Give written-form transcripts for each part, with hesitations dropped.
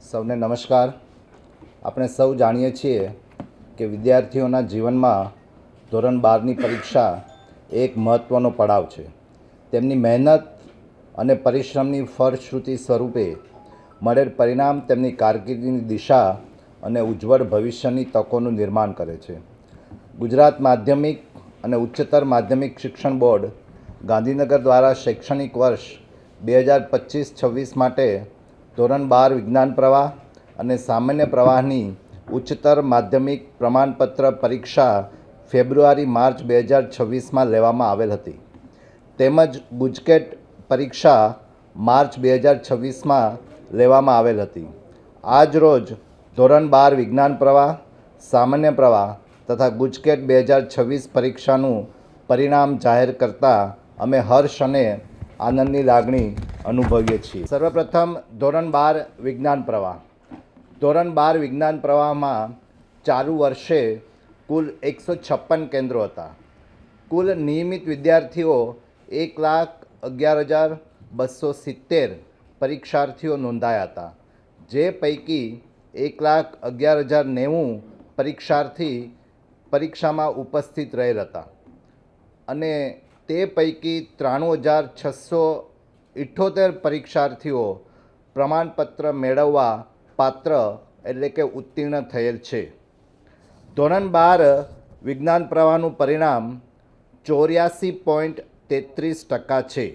સૌને નમસ્કાર। આપણે સૌ જાણીએ છીએ કે વિદ્યાર્થીઓના જીવનમાં ધોરણ 12ની પરીક્ષા એક મહત્ત્વનો પડાવ છે। તેમની મહેનત અને પરિશ્રમની ફળશ્રુતિ સ્વરૂપે મળેલ પરિણામ તેમની કારકિર્દીની દિશા અને ઉજ્જવળ ભવિષ્યની તકોનું નિર્માણ કરે છે। ગુજરાત માધ્યમિક અને ઉચ્ચતર માધ્યમિક શિક્ષણ બોર્ડ ગાંધીનગર દ્વારા શૈક્ષણિક વર્ષ 2025-26 માટે ધોરણ 12 વિજ્ઞાન પ્રવાહ અને સામાન્ય પ્રવાહની ઉચ્ચતર માધ્યમિક પ્રમાણપત્ર પરીક્ષા ફેબ્રુઆરી-માર્ચ 2026માં લેવામાં આવેલ હતી, તેમજ ગુજકેટ પરીક્ષા માર્ચ 2026માં લેવામાં આવેલ હતી। આજ રોજ ધોરણ 12 વિજ્ઞાન પ્રવાહ, સામાન્ય પ્રવાહ તથા ગુજકેટ 2026 પરીક્ષાનું પરિણામ જાહેર કરતાં અમે હર્ષ અને આનંદની લાગણી અનુભવીએ છીએ। સર્વપ્રથમ ધોરણ 12 વિજ્ઞાન પ્રવાહ। ધોરણ 12 વિજ્ઞાન પ્રવાહમાં ચાલુ વર્ષે કુલ 156 કેન્દ્રો હતા। કુલ નિયમિત વિદ્યાર્થીઓ 1,11,270 પરીક્ષાર્થીઓ નોંધાયા હતા, જે પૈકી 1,11,090 પરીક્ષાર્થી પરીક્ષામાં ઉપસ્થિત રહેલ હતા અને તે પૈકી 93,678 પરીક્ષાર્થીઓ પ્રમાણપત્ર મેળવવા પાત્ર એટલે કે ઉત્તીર્ણ થયેલ છે। ધોરણ 12 વિજ્ઞાન પ્રવાહનું પરિણામ 84.33% છે,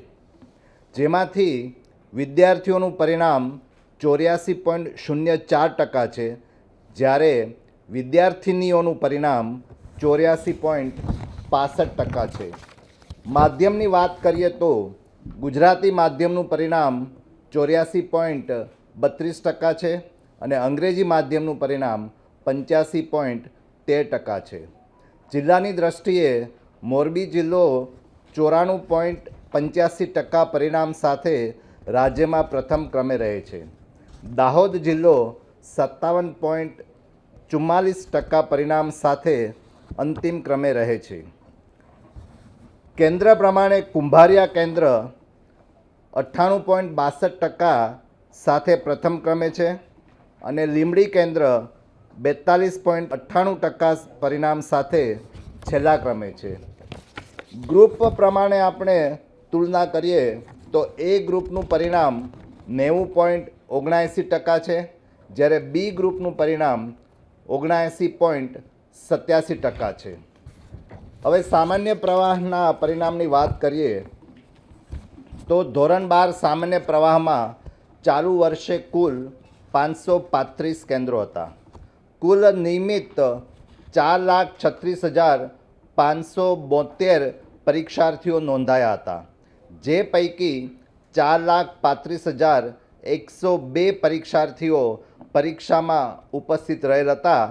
જેમાંથી વિદ્યાર્થીઓનું પરિણામ 84.04% છે, જ્યારે વિદ્યાર્થિનીઓનું પરિણામ 84.65% છે। માધ્યમની વાત કરીએ તો ગુજરાતી માધ્યમનું પરિણામ 84.32% છે અને અંગ્રેજી માધ્યમનું પરિણામ 85.13% છે। જિલ્લાની દ્રષ્ટિએ મોરબી જિલ્લો 94.85% પરિણામ સાથે રાજ્યમાં પ્રથમ ક્રમે રહે છે। દાહોદ જિલ્લો 57.44% પરિણામ સાથે અંતિમ ક્રમે રહે છે। કેન્દ્ર પ્રમાણે કુંભારિયા કેન્દ્ર 98.62% સાથે પ્રથમ ક્રમે છે અને લીંબડી કેન્દ્ર 42.98% પરિણામ સાથે છેલ્લા ક્રમે છે। ગ્રુપ પ્રમાણે આપણે તુલના કરીએ તો એ ગ્રુપનું પરિણામ 90.79% છે, જ્યારે બી ગ્રુપનું પરિણામ 79.87% છે। હવે સામાન્ય પ્રવાહના પરિણામની વાત કરીએ તો ધોરણ 12 સામાન્ય પ્રવાહમાં ચાલુ વર્ષે કુલ 535 કેન્દ્રો હતા। કુલ નિયમિત 4,36,572 પરીક્ષાર્થીઓ નોંધાયા હતા, જે પૈકી 4,35,102 પરીક્ષાર્થીઓ પરીક્ષામાં ઉપસ્થિત રહેલ હતા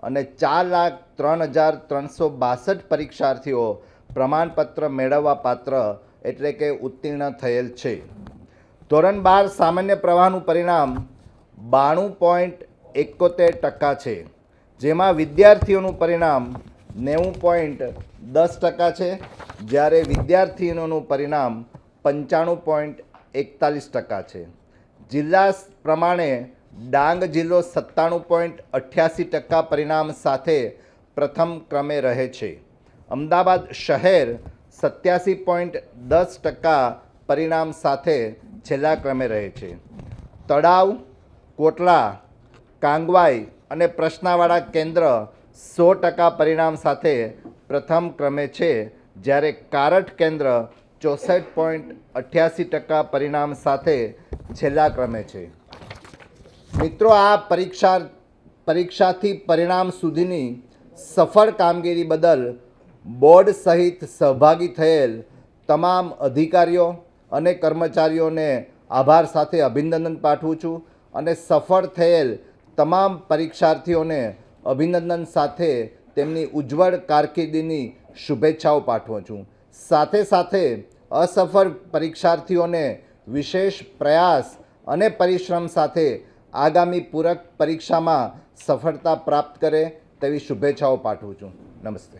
અને 4,03,362 પરીક્ષાર્થીઓ પ્રમાણપત્ર મેળવવા પાત્ર એટલે કે ઉત્તીર્ણ થયેલ છે। ધોરણ 12 સામાન્ય પ્રવાહનું પરિણામ 92.71% છે, જેમાં વિદ્યાર્થીઓનું પરિણામ 90.10% છે, જ્યારે વિદ્યાર્થીનીઓનું પરિણામ 95.41% છે। જિલ્લા પ્રમાણે ડાંગ જિલ્લો 97.88% પરિણામ સાથે પ્રથમ ક્રમે રહે છે। અમદાવાદ શહેર 87.10% પરિણામ સાથે છેલ્લા ક્રમે રહે છે। તળાવ, કોટલા, કાંગવાઈ અને પ્રશ્નાવાળા કેન્દ્ર 100% પરિણામ સાથે પ્રથમ ક્રમે છે, જ્યારે કારઠ કેન્દ્ર 64.88% પરિણામ સાથે છેલ્લા ક્રમે છે। મિત્રો, આ પરીક્ષાથી પરિણામ સુધીની સફળ કામગીરી બદલ બોર્ડ સહિત સહભાગી થયેલ તમામ અધિકારીઓ અને કર્મચારીઓને આભાર સાથે અભિનંદન પાઠવું છું અને સફળ થયેલ તમામ પરીક્ષાર્થીઓને અભિનંદન સાથે તેમની ઉજ્જવળ કારકિર્દીની શુભેચ્છાઓ પાઠવું છું। સાથે સાથે અસફળ પરીક્ષાર્થીઓને વિશેષ પ્રયાસ અને પરિશ્રમ સાથે આગામી પૂરક પરીક્ષામાં સફળતા પ્રાપ્ત કરે તેવી શુભેચ્છાઓ પાઠવું છું। નમસ્તે।